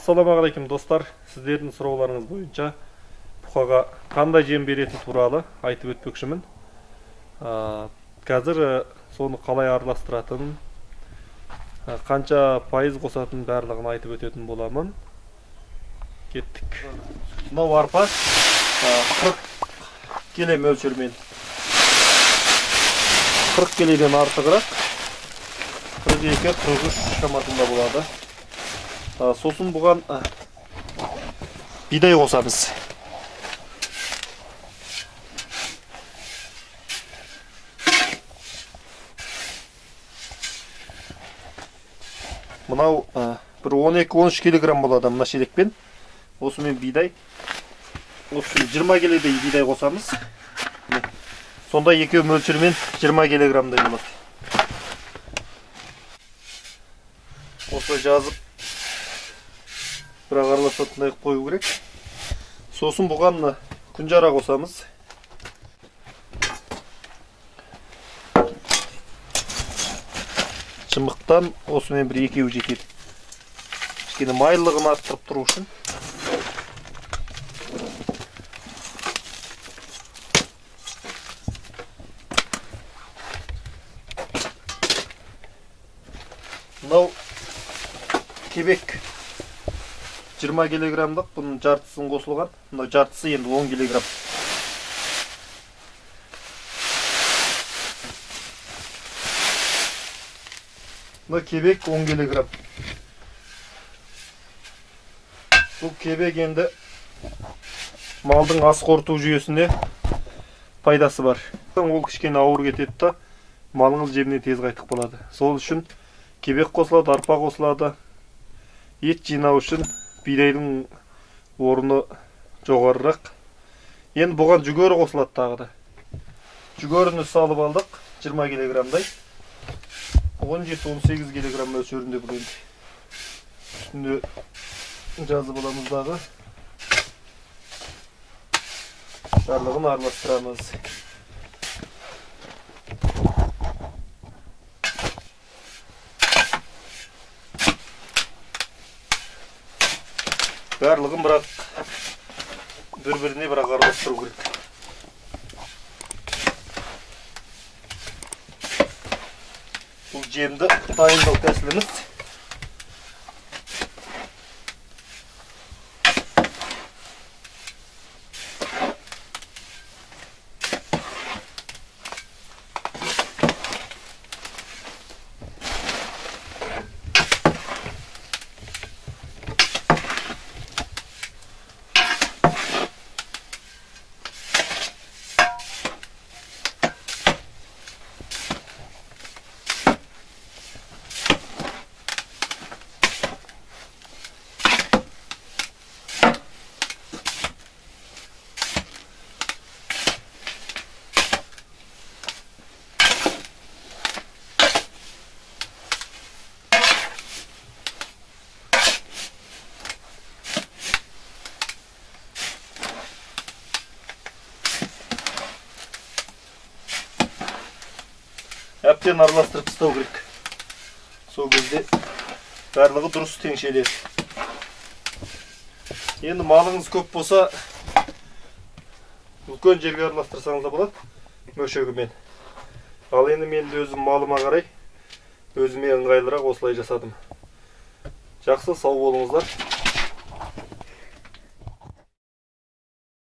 Ассалаумағалейкум достар, сіздердің сұрауларыңыз бойынша бұқаға қандай жем беретін туралы айтып өтпекшімін. Қазір соны қалай араластыратынын, қанша пайыз қосатын барлығын айтып өтетін боламын. Кеттік. Мынау арпа 40 келе мөлшермен, 40 келеден артығырақ 42-43 шамасында болады. Сосын бұған бидай қосамыз. Мынау бір 12-13 килограмм болады мына шелекпен. Осымен бидай. Осы 20 келедей бидай қосамыз. Сонда екеу мөлшермен 20 килограммдай болады. Осы жазып бірақ араласатындай қою керек. Сосын бұған күнжара қосамыз. Шымықтан осымен бір екеу жетеді. Кішкене майлылығын арттырып тұру үшін. Мынау кебек 20 килограммдық, бұның жартысын қосылған. Мынау жартысы енді 10 килограмм. Мынау кебек 10 килограмм. Бұл кебек енді малдың ас қорыту жүйесіне пайдасы бар. Ол кішкене ауыр кетеді да, малыңыз жеміне тез қайтып қалады. Сол үшін кебек қосылады, арпа қосылады. Ет жинау үшін бидайдың орны жоғарырақ. Енді бұған жүгері қосылады тағы да. Жүгеріні салып алдық 20 килограммдай. 17-18 килограмм мөлшерінде бұл енді. Үстінде жазып аламыз дағы. Барлығын араластырамыз. Барлығын бірақ бір-біріне бірақ араластыру керек. Бұл жемді дайындау тәсіліміз. Әптен араластырып тастау керек. Сол кезде барлығы дұрыс теңшеледі. Енді малыңыз көп болса, үлкен жерге араластырсаңыз да болады, мөлшегімен. Ал енді мен де өзім малыма қарай, өзіме ыңғайлырақ осылай жасадым. Жақсы, сау болыңыздар.